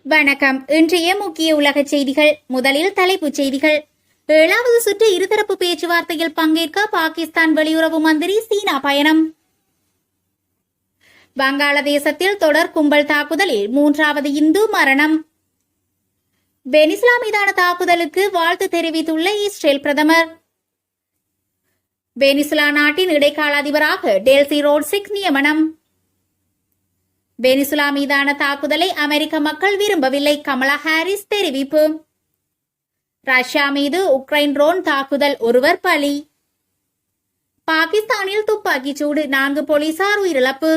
வணக்கம். இன்றைய முக்கிய உலக செய்திகள். முதலில் தலைப்புச் செய்திகள். 7வது சுற்று இருதரப்பு பேச்சுவார்த்தையில் பங்கேற்க பாகிஸ்தான் வெளியுறவு மந்திரி சீனா பயணம். வங்காளதேசத்தில் தொடர் கும்பல் தாக்குதலில் 3வது இந்து மரணம். வெனிசுலா மீதான தாக்குதலுக்கு வாழ்த்து தெரிவித்துள்ள இஸ்ரேல் பிரதமர். வெனிசுலா நாட்டின் இடைக்கால அதிபராக டெல்சி ரோட்ரிக்ஸ் நியமனம். வெனிசுலா மீதான தாக்குதலை அமெரிக்க மக்கள் விரும்பவில்லை, கமலா ஹாரிஸ் தெரிவிப்பு. ரஷ்யா மீது உக்ரைன் ட்ரோன் தாக்குதல், ஒருவர் பலி. பாகிஸ்தானில் துப்பாக்கிச் சூடு, 4 போலீசார் உயிரிழப்பு.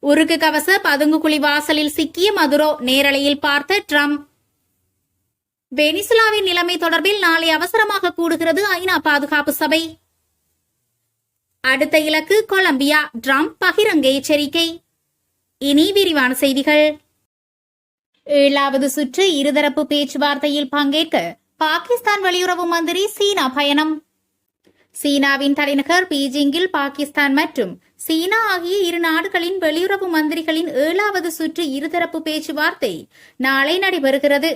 உருக்கு கவச பதுங்குகுழி வாசலில் சிக்கிய மதுரோ, நேரலையில் பார்த்த ட்ரம்ப். வெனிசுலாவின் நிலைமை தொடர்பில் நாளை அவசரமாக கூடுகிறது ஐநா பாதுகாப்பு சபை. அடுத்த இலக்கு கொலம்பியா, ட்ரம்ப் பகிரங்க எச்சரிக்கை. இனி விரிவான செய்திகள். 7வது சுற்று இருதரப்பு பேச்சுவார்த்தையில் பங்கேற்க பாகிஸ்தான் வெளியுறவு மந்திரி சீனா பயணம். சீனாவின் தலைநகர் பீஜிங்கில் பாகிஸ்தான் மற்றும் சீனா ஆகிய இரு நாடுகளின் வெளியுறவு மந்திரிகளின் 7வது சுற்று இருதரப்பு பேச்சுவார்த்தை நாளை நடைபெறுகிறது.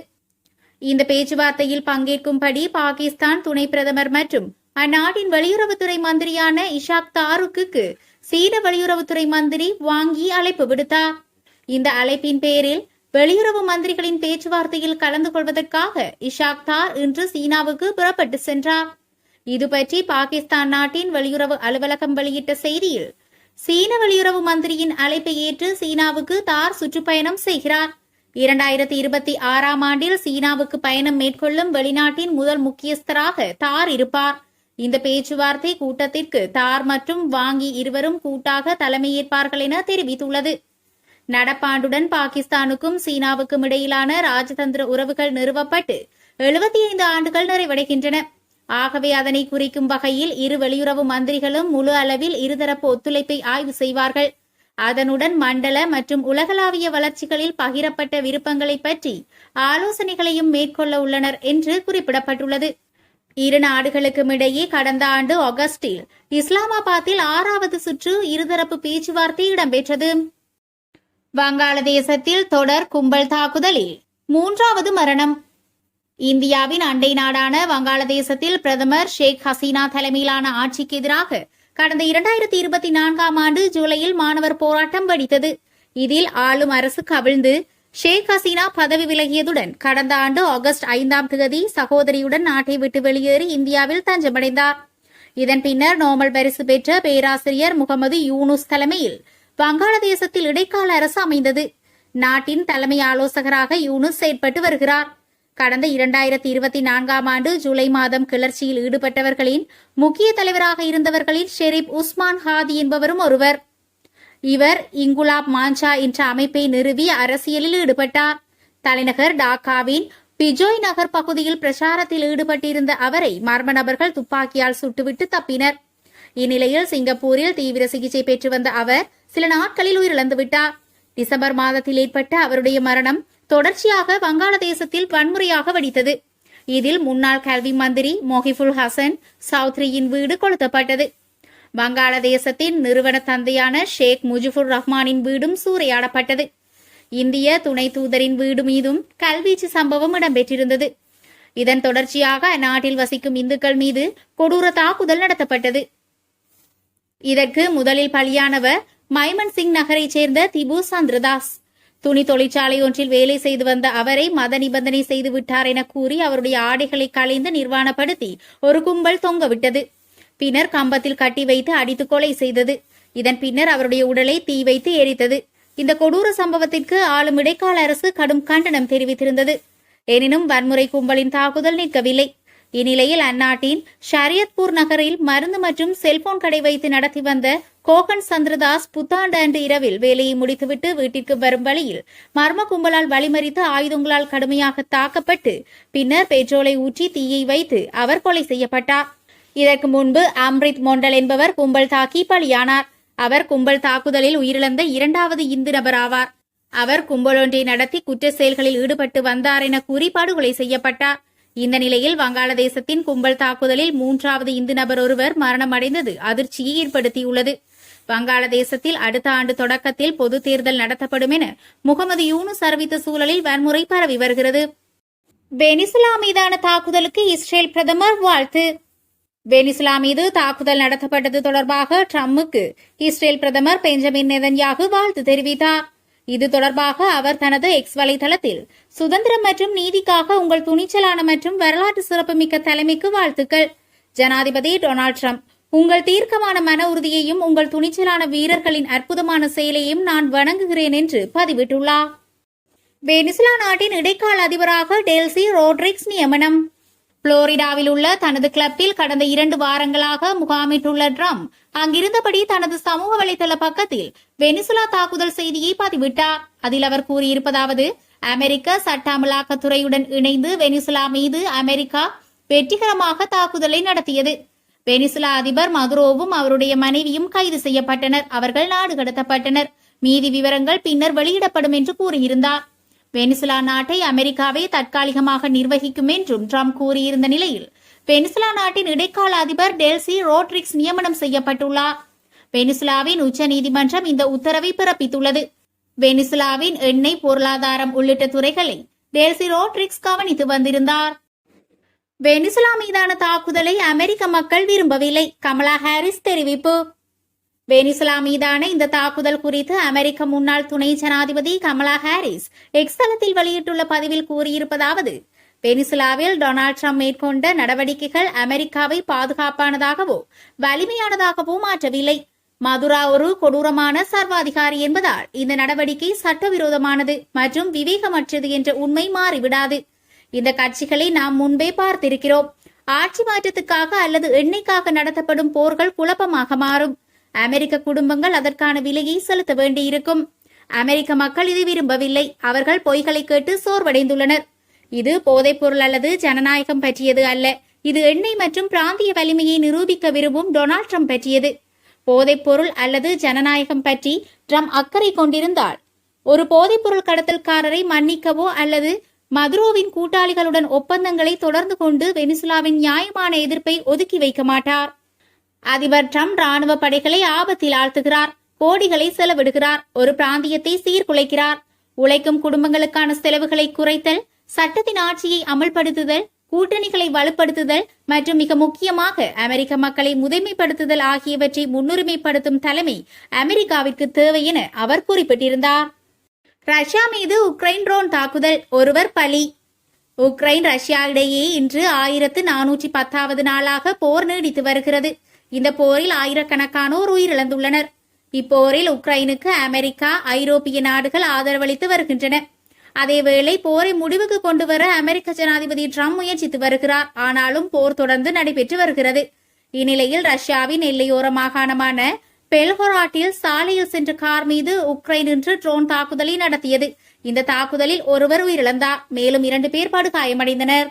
இந்த பேச்சுவார்த்தையில் பங்கேற்கும்படி பாகிஸ்தான் துணை பிரதமர் மற்றும் அந்நாட்டின் வெளியுறவுத்துறை மந்திரியான இஷாக் தாருக்குக்கு சீன வெளியுறவுத்துறை மந்திரி வாங்கி அழைப்பு விடுத்தார். இந்த அழைப்பின் பேரில் வெளியுறவு மந்திரிகளின் பேச்சுவார்த்தையில் கலந்து கொள்வதற்காக இஷாக் தார் இன்று சீனாவுக்கு புறப்பட்டு சென்றார். இதுபற்றி பாகிஸ்தான் நாட்டின் வெளியுறவு அலுவலகம் வெளியிட்ட செய்தியில், சீன வெளியுறவு மந்திரியின் அழைப்பை ஏற்று சீனாவுக்கு தார் சுற்றுப்பயணம் செய்கிறார். 2026ஆம் ஆண்டில் சீனாவுக்கு பயணம் மேற்கொள்ளும் வெளிநாட்டின் முதல் முக்கியஸ்தராக தார் இருப்பார். இந்த பேச்சுவார்த்தை கூட்டத்திற்கு தார் மற்றும் வாங்கி இருவரும் கூட்டாக தலைமையேற்பார்கள் என தெரிவித்துள்ளது. நடப்பாண்டுடன் பாகிஸ்தானுக்கும் சீனாவுக்கும் இடையிலான ராஜதந்திர உறவுகள் நிறுவப்பட்டு 75 ஆண்டுகள் நிறைவடைகின்றன. ஆகவே அதனை குறிக்கும் வகையில் இரு வெளியுறவு மந்திரிகளும் முழு அளவில் இருதரப்பு ஒத்துழைப்பை ஆய்வு செய்வார்கள். அதனுடன் மண்டல மற்றும் உலகளாவிய வளர்ச்சிகளில் பகிரப்பட்ட விருப்பங்களை பற்றி ஆலோசனைகளையும் மேற்கொள்ள உள்ளனர் என்று குறிப்பிடப்பட்டுள்ளது. இரு நாடுகளுக்கும் இடையே கடந்த ஆண்டு ஆகஸ்டில் இஸ்லாமாபாத்தில் 6வது சுற்று இருதரப்பு பேச்சுவார்த்தை இடம்பெற்றது. வங்காளதேசத்தில் தொடர் கும்பல் தாக்குதலில் 3வது மரணம். இந்தியாவின் அண்டை நாடான வங்காளதேசத்தில் பிரதமர் ஷேக் ஹசீனா தலைமையிலான ஆட்சிக்கு எதிராக கடந்த 2024ஆம் ஆண்டு ஜூலையில் மாணவர் போராட்டம் வெடித்தது. இதில் ஆளும் அரசு கவிழ்ந்து ஷேக் ஹசீனா பதவி விலகியதுடன் கடந்த ஆண்டு ஆகஸ்ட் 5ஆம் தேதி சகோதரியுடன் நாட்டை விட்டு வெளியேறி இந்தியாவில் தஞ்சமடைந்தார். இதன் பின்னர் நோபல் பரிசு பெற்ற பேராசிரியர் முகமது யூனுஸ் தலைமையில் வங்காளதேசத்தில் இடைக்கால அரசு அமைந்தது. நாட்டின் தலைமை ஆலோசகராக யூனுஸ் செயற்பட்டு வருகிறார். கடந்த 2024ஆம் ஆண்டு ஜூலை மாதம் கிளர்ச்சியில் ஈடுபட்டவர்களின் முக்கிய தலைவராக இருந்தவர்களில் ஷெரீப் உஸ்மான் ஹாதி என்பவரும் ஒருவர். இவர் இங்குலாப் மாஞ்சா என்ற அமைப்பை நிறுவி அரசியலில் ஈடுபட்டார். தலைநகர் டாக்காவின் பிஜோய் நகர் பகுதியில் பிரச்சாரத்தில் ஈடுபட்டிருந்த அவரை மர்ம நபர்கள் துப்பாக்கியால் சுட்டுவிட்டு தப்பினர். இந்நிலையில் சிங்கப்பூரில் தீவிர சிகிச்சை பெற்று வந்த அவர் சில நாட்களில் உயிரிழந்துவிட்டார். டிசம்பர் மாதத்தில் ஏற்பட்ட அவருடைய மரணம் தொடர்ச்சியாக வங்காளதேசத்தில் வன்முறையாக வெடித்தது. இதில் முன்னாள் கல்வி மந்திரி மொஹிபுல் ஹசன் சௌத்ரியின் வீடு கொளுத்தப்பட்டது. வங்காளதேசத்தின் நிறுவன தந்தையான ஷேக் முஜிபுர் ரஹ்மானின் வீடும் சூறையாடப்பட்டது. இந்திய துணை தூதரின் வீடு மீதும் கல்வீச்சு சம்பவம் இடம்பெற்றிருந்தது. இதன் தொடர்ச்சியாக அந்நாட்டில் வசிக்கும் இந்துக்கள் மீது கொடூர தாக்குதல் நடத்தப்பட்டது. இதற்கு முதலில் பலியானவர் மைமன் சிங் நகரைச் சேர்ந்த திபு சந்திரதாஸ். துணி தொழிற்சாலை ஒன்றில் வேலை செய்து வந்த அவரை மத நிபந்தனை செய்து விட்டார் என கூறி அவருடைய ஆடைகளை களைந்து நிர்வாணப்படுத்தி ஒரு கும்பல் தொங்கவிட்டது. பின்னர் கம்பத்தில் கட்டி வைத்து அடித்து கொலை செய்தது. இதன் பின்னர் அவருடைய உடலை தீ வைத்து எரித்தது. இந்த கொடூர சம்பவத்திற்கு ஆளும் இடைக்கால அரசு கடும் கண்டனம் தெரிவித்திருந்தது. எனினும் வன்முறை கும்பலின் தாக்குதல் நிற்கவில்லை. இந்நிலையில் அந்நாட்டின் ஷரியத்பூர் நகரில் மருந்து மற்றும் செல்போன் கடை வைத்து நடத்தி வந்த கோகன் சந்திரதாஸ் புத்தாண்டு அன்று இரவில் வேலையை முடித்துவிட்டு வீட்டிற்கு வரும் வழியில் மர்ம கும்பலால் வழிமறித்து ஆயுதங்களால் கடுமையாக தாக்கப்பட்டு பின்னர் பெட்ரோலை ஊற்றி தீயை வைத்து அவர் கொலை செய்யப்பட்டார். இதற்கு முன்பு அம்ரித் மொண்டல் என்பவர் கும்பல் தாக்கி பலியானார். அவர் கும்பல் தாக்குதலில் உயிரிழந்த 2வது இந்து நபர் ஆவார். அவர் கும்பலொன்றை நடத்தி குற்ற செயல்களில் ஈடுபட்டு வந்தார் என கூறி படுகொலை செய்யப்பட்டார். இந்த நிலையில் வங்காளதேசத்தின் கும்பல் தாக்குதலில் 3வது இந்து நபர் ஒருவர் மரணமடைந்தது அதிர்ச்சியை ஏற்படுத்தியுள்ளது. வங்காளதேசத்தில் அடுத்த ஆண்டு தொடக்கத்தில் பொது தேர்தல் நடத்தப்படும் என முகமது யூனுஸ் அறிவித்த சூழலில் வன்முறை பரவி வருகிறது. வெனிசுலா மீதான தாக்குதலுக்கு இஸ்ரேல் பிரதமர் வாழ்த்து. வெனிசுலா மீது தாக்குதல் நடத்தப்பட்டது தொடர்பாக ட்ரம்புக்கு இஸ்ரேல் பிரதமர் பெஞ்சமின் நெதன்யாகு வாழ்த்து தெரிவித்தார். இது தொடர்பாக அவர் தனது எக்ஸ் வலைதளத்தில், சுதந்திரம் மற்றும் நீதிக்காக உங்கள் துணிச்சலான மற்றும் வரலாற்று சிறப்புமிக்க தலைமைக்கு வாழ்த்துக்கள். ஜனாதிபதி டொனால்ட் ட்ரம்ப், உங்கள் தீர்க்கமான மன உறுதியையும் உங்கள் துணிச்சலான வீரர்களின் அற்புதமான செயலையும் நான் வணங்குகிறேன் என்று பதிவிட்டுள்ளார். வெனிசுலா நாட்டின் இடைக்கால அதிபராக டெல்சி ரோட்ரிக்ஸ் நியமனம். புளோரிடாவில் உள்ள தனது கிளப்பில் கடந்த 2 வாரங்களாக முகாமிட்டுள்ள ட்ரம்ப் அங்கிருந்தபடி தனது சமூக வலைதள பக்கத்தில் வெனிசுலா தாக்குதல் செய்தியை பதிவிட்டார். அதில் அவர் கூறியிருப்பதாவது: அமெரிக்க சட்ட அமலாக்கத்துறையுடன் இணைந்து வெனிசுலா மீது அமெரிக்கா வெற்றிகரமாக தாக்குதலை நடத்தியது. வெனிசுலா அதிபர் மதுரோவும் அவருடைய மனைவியும் கைது செய்யப்பட்டனர். அவர்கள் நாடு கடத்தப்பட்டனர். மீதி விவரங்கள் பின்னர் வெளியிடப்படும் என்று கூறியிருந்தார். வெனிசுலா நாட்டை அமெரிக்காவே தற்காலிகமாக நிர்வகிக்கும் என்றும் ட்ரம்ப் கூறியிருந்த நிலையில் வெனிசுலா நாட்டின் இடைக்கால அதிபர் டெல்சி ரோட்ரிக்ஸ் நியமனம் செய்யப்பட்டுள்ளார். வெனிசுலாவின் உச்சநீதிமன்றம் இந்த உத்தரவை பிறப்பித்துள்ளது. வெனிசுலாவின் எண்ணெய், பொருளாதாரம் உள்ளிட்ட துறைகளை டெல்சி ரோட்ரிக்ஸ் கவனித்து வந்திருந்தார். வெனிசுலா மீதான தாக்குதலை அமெரிக்க மக்கள் விரும்பவில்லை, கமலா ஹாரிஸ் தெரிவிப்பு. வெனிசுலா மீதான இந்த தாக்குதல் குறித்து அமெரிக்க முன்னாள் துணை ஜனாதிபதி கமலா ஹாரிஸ் எக்ஸ் தளத்தில் வெளியிட்டுள்ள பதிவில் கூறியிருப்பதாவது: வெனிசுலாவில் டொனால்ட் ட்ரம்ப் மேற்கொண்ட நடவடிக்கைகள் அமெரிக்காவை பாதுகாப்பானதாகவோ வலிமையானதாகவோ மாற்றவில்லை. மதுரா ஒரு கொடூரமான சர்வாதிகாரி என்பதால் இந்த நடவடிக்கை சட்டவிரோதமானது மற்றும் விவேகமற்றது என்ற உண்மை மாறிவிடாது. இந்த கட்சிகளை நாம் முன்பே பார்த்திருக்கிறோம். ஆட்சி மாற்றத்துக்காக அல்லது எண்ணெய்க்காக நடத்தப்படும் போர்கள் குழப்பமாக மாறும். அமெரிக்க குடும்பங்கள் அதற்கான விலையை செலுத்த வேண்டியிருக்கும். அமெரிக்க மக்கள் இதை விரும்பவில்லை. அவர்கள் பொய்களை கேட்டு சோர்வடைந்துள்ளனர். இது போதைப்பொருள் அல்லது ஜனநாயகம் பற்றியது அல்ல. இது எண்ணெய் மற்றும் பிராந்திய வலிமையை நிரூபிக்க விரும்பும் டொனால்ட் ட்ரம்ப் பற்றியது. போதைப்பொருள் அல்லது ஜனநாயகம் பற்றி ட்ரம்ப் அக்கறை கொண்டிருந்தால் ஒரு போதைப்பொருள் கடத்தல்காரரை மன்னிக்கவோ அல்லது மதுரோவின் கூட்டாளிகளுடன் ஒப்பந்தங்களை தொடர்ந்து கொண்டு வெனிசுலாவின் நியாயமான எதிர்ப்பை ஒதுக்கி வைக்க மாட்டார். அதிபர் ட்ரம்ப் ராணுவ படைகளை ஆபத்தில் ஆழ்த்துகிறார், கோடிகளை செலவிடுகிறார், ஒரு பிராந்தியத்தை சீர்குலைக்கிறார். உழைக்கும் குடும்பங்களுக்கான செலவுகளை குறைத்தல், சட்டத்தின் ஆட்சியை அமல்படுத்துதல், கூட்டணிகளை வலுப்படுத்துதல் மற்றும் மிக முக்கியமாக அமெரிக்க மக்களை முதன்மைப்படுத்துதல் ஆகியவற்றை முன்னுரிமைப்படுத்தும் தலைமை அமெரிக்காவிற்கு தேவை என அவர் குறிப்பிட்டிருந்தார். ரஷ்யா மீது உக்ரைன் ட்ரோன் தாக்குதல், ஒருவர் பலி. உக்ரைன் ரஷ்யா இடையே இன்று 1410வது நாளாக போர் நீடித்து வருகிறது. இந்த போரில் ஆயிரக்கணக்கானோர் உயிரிழந்துள்ளனர். இப்போரில் உக்ரைனுக்கு அமெரிக்கா, ஐரோப்பிய நாடுகள் ஆதரவளித்து வருகின்றன. அதேவேளை போரை முடிவுக்கு கொண்டுவர அமெரிக்க ஜனாதிபதி ட்ரம்ப் முயற்சித்து வருகிறார். ஆனாலும் போர் தொடர்ந்து நடைபெற்று வருகிறது. இந்நிலையில் ரஷ்யாவின் எல்லையோர மாகாணமான பெல்கோராட்டில் சாலையில் சென்ற கார் மீது உக்ரைன் இன்று ட்ரோன் தாக்குதலை நடத்தியது. இந்த தாக்குதலில் ஒருவர் உயிரிழந்தார், மேலும் 2 பேர் படுகாயமடைந்தனர்.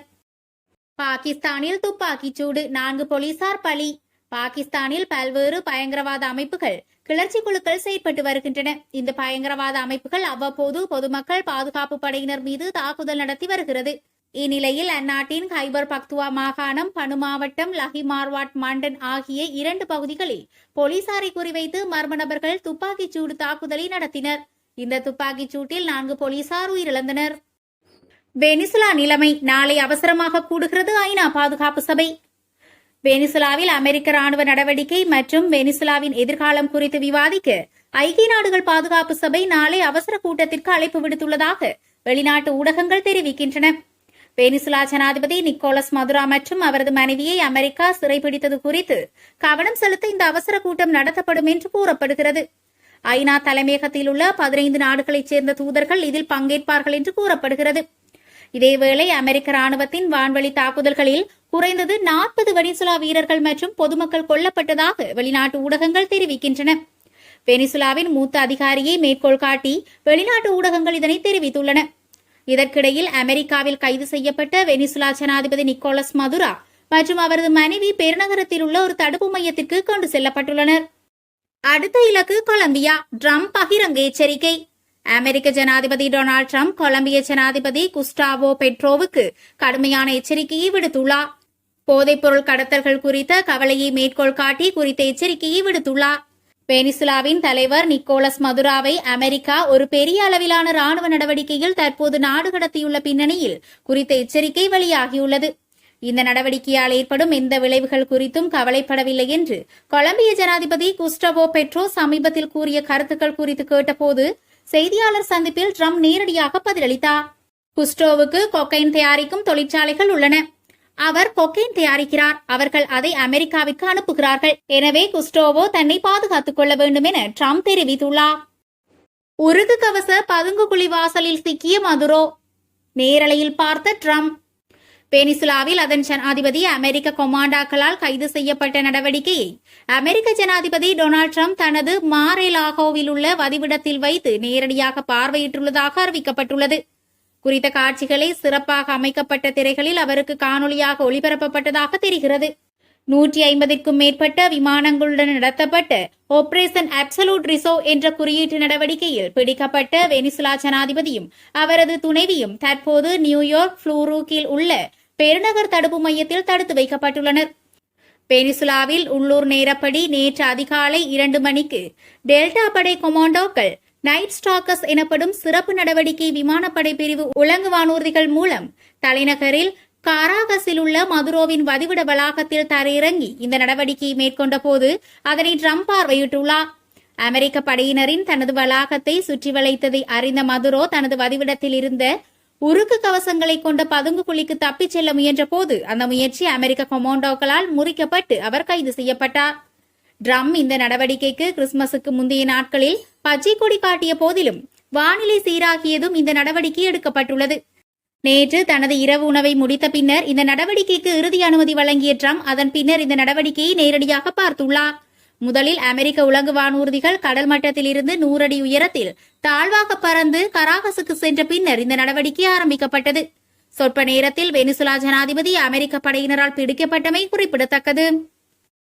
பாகிஸ்தானில் துப்பாக்கிச் சூடு, 4 போலீசார் பலி. பாகிஸ்தானில் பல்வேறு பயங்கரவாத அமைப்புகள், கிளர்ச்சி குழுக்கள் செயற்பட்டு வருகின்றன. இந்த பயங்கரவாத அமைப்புகள் அவ்வப்போது பொதுமக்கள் பாதுகாப்பு படையினர் மீது தாக்குதல் நடத்தி வருகிறது. இந்நிலையில் அந்நாட்டின் கைபர் பக்துவா மாகாணம், பனு மாவட்டம், லஹி மார்வாட் மண்டன் ஆகிய 2 பகுதிகளில் போலீசாரை குறிவைத்து மர்ம நபர்கள் துப்பாக்கிச் சூடு தாக்குதலை நடத்தினர். இந்த துப்பாக்கிச் சூட்டில் 4 போலீசார் உயிரிழந்தனர். வெனிசுலா நிலைமை, நாளை அவசரமாக கூடுகிறது ஐநா பாதுகாப்பு சபை. வெனிசுலாவில் அமெரிக்க ராணுவ நடவடிக்கை மற்றும் வெனிசுலாவின் எதிர்காலம் குறித்து விவாதிக்க ஐக்கிய நாடுகள் பாதுகாப்பு சபை நாளை அவசர கூட்டத்திற்கு அழைப்பு விடுத்துள்ளதாக வெளிநாட்டு ஊடகங்கள் தெரிவிக்கின்றன. வெனிசுலா ஜனாதிபதி நிக்கோலஸ் மதுரா மற்றும் அவரது மனைவியை அமெரிக்கா சிறைப்பிடித்தது குறித்து கவனம் செலுத்த இந்த அவசர கூட்டம் நடத்தப்படும் என்று கூறப்படுகிறது. ஐநா தலைமையகத்தில் உள்ள 15 நாடுகளைச் சேர்ந்த தூதர்கள் இதில் பங்கேற்பார்கள் என்று கூறப்படுகிறது. இதேவேளை அமெரிக்க ராணுவத்தின் வான்வழி தாக்குதல்களில் குறைந்தது 40 வெனிசுலா வீரர்கள் மற்றும் பொதுமக்கள் கொல்லப்பட்டதாக வெளிநாட்டு ஊடகங்கள் தெரிவிக்கின்றன. வெனிசுலாவின் மூத்த அதிகாரியை மேற்கோள் காட்டி வெளிநாட்டு ஊடகங்கள் இதனை தெரிவித்துள்ளன. இதற்கிடையில் அமெரிக்காவில் கைது செய்யப்பட்ட வெனிசுலா ஜனாதிபதி நிக்கோலஸ் மதுரா மற்றும் அவரது மனைவி பெருநகரத்தில் உள்ள ஒரு தடுப்பு மையத்திற்கு கொண்டு செல்லப்பட்டுள்ளனர். அடுத்த இலக்கு கொலம்பியா, ட்ரம்ப் பகிரங்க எச்சரிக்கை. அமெரிக்க ஜனாதிபதி டொனால்ட் ட்ரம்ப் கொலம்பிய ஜனாதிபதி குஸ்டாவோ பெட்ரோவுக்கு கடுமையான எச்சரிக்கையை விடுத்துள்ளார். போதைப்பொருள் கடத்தல்கள் குறித்த கவலையை மேற்கோள் காட்டி குறித்த எச்சரிக்கையை விடுத்துள்ளார். வெனிசுலாவின் தலைவர் நிக்கோலஸ் மதுராவை அமெரிக்கா ஒரு பெரிய அளவிலான ராணுவ நடவடிக்கையில் தற்போது நாடு கடத்தியுள்ள பின்னணியில் குறித்த எச்சரிக்கை வெளியாகியுள்ளது. இந்த நடவடிக்கையால் ஏற்படும் எந்த விளைவுகள் குறித்தும் கவலைப்படவில்லை என்று கொலம்பிய ஜனாதிபதி குஸ்டவோ பெட்ரோ சமீபத்தில் கூறிய கருத்துக்கள் குறித்து கேட்டபோது செய்தியாளர் சந்திப்பில் ட்ரம்ப் நேரடியாக பதிலளித்தார். குஸ்டோவுக்கு கொக்கைன் தயாரிக்கும் தொழிற்சாலைகள் உள்ளன. அவர் கொக்கைன் தயாரிக்கிறார். அவர்கள் அதை அமெரிக்காவிற்கு அனுப்புகிறார்கள். எனவே குஸ்டோவோ தன்னை பாதுகாத்துக் கொள்ள வேண்டும் என ட்ரம்ப் தெரிவித்துள்ளார். உருது கவச பதுங்கு குழி வாசலில் சிக்கிய மதுரோ, நேரலையில் பார்த்த ட்ரம்ப். வெனிசுலாவில் அதன் ஜனாதிபதி அமெரிக்க கொமாண்டாக்களால் கைது செய்யப்பட்ட நடவடிக்கையை அமெரிக்க ஜனாதிபதி டொனால்டு ட்ரம்ப் தனது மாரேலாகோவில் உள்ள வதிவிடத்தில் வைத்து நேரடியாக பார்வையிட்டுள்ளதாக அறிவிக்கப்பட்டுள்ளது. குறித்த காட்சிகளை சிறப்பாக அமைக்கப்பட்ட திரைகளில் அவருக்கு காணொலியாக ஒளிபரப்பப்பட்டதாக தெரிகிறது. 150க்கும் மேற்பட்ட விமானங்களுடன் நடத்தப்பட்ட ஆபரேஷன் அப்சல்யூட் ரிசர்வ் என்ற குறியீட்டு நடவடிக்கையில் பிடிக்கப்பட்ட வெனிசுலா ஜனாதிபதியும் அவரது துணைவியும் தற்போது நியூயார்க் புளூரூக்கில் உள்ள பெருநகர் தடுப்பு மையத்தில் தடுத்து வைக்கப்பட்டுள்ளனர். வெனிசுலாவில் உள்ளூர் நேரப்படி நேற்று அதிகாலை 2 மணிக்கு டெல்டா படை கொமாண்டோக்கள் நைட் ஸ்டாக்கர்ஸ் எனப்படும் சிறப்பு நடவடிக்கை விமானப்படை பிரிவு உலங்கு வானூர்திகள் மூலம் தலைநகரில் காராகஸில் உள்ள மதுரோவின் வதிவிட வளாகத்தில் தரையிறங்கி இந்த நடவடிக்கையை மேற்கொண்ட போது அதனை ட்ரம்ப் பார்வையிட்டுள்ளார். அமெரிக்க படையினரின் தனது வளாகத்தை சுற்றி வளைத்ததை அறிந்த மதுரோ தனது வதிவிடத்தில் இருந்த உருக்கு கவசங்களை கொண்ட பதுங்கு குழிக்கு தப்பிச் செல்ல முயன்ற போது அந்த முயற்சி அமெரிக்க கொமாண்டோக்களால் முறிக்கப்பட்டு அவர் கைது செய்யப்பட்டார். ட்ரம்ப் இந்த நடவடிக்கைக்கு கிறிஸ்துமஸுக்கு முந்தைய நாட்களில் பச்சை கொடி காட்டிய போதிலும் வானிலை சீராகியதும் இந்த நடவடிக்கை எடுக்கப்பட்டுள்ளது. நேற்று தனது இரவு உணவை முடித்த பின்னர் இந்த நடவடிக்கைக்கு இறுதி அனுமதி வழங்கிய ட்ரம்ப் அதன் பின்னர் இந்த நடவடிக்கையை நேரடியாக பார்த்துள்ளார். முதலில் அமெரிக்க உலங்கு வானூர்திகள் கடல் மட்டத்தில் இருந்து 100 அடி உயரத்தில் தாழ்வாக பறந்து கராகஸுக்கு சென்ற பின்னர் இந்த நடவடிக்கை ஆரம்பிக்கப்பட்டது. சொற்ப நேரத்தில் வெனிசுலா ஜனாதிபதி அமெரிக்க படையினரால் பிடிக்கப்பட்டமை குறிப்பிடத்தக்கது.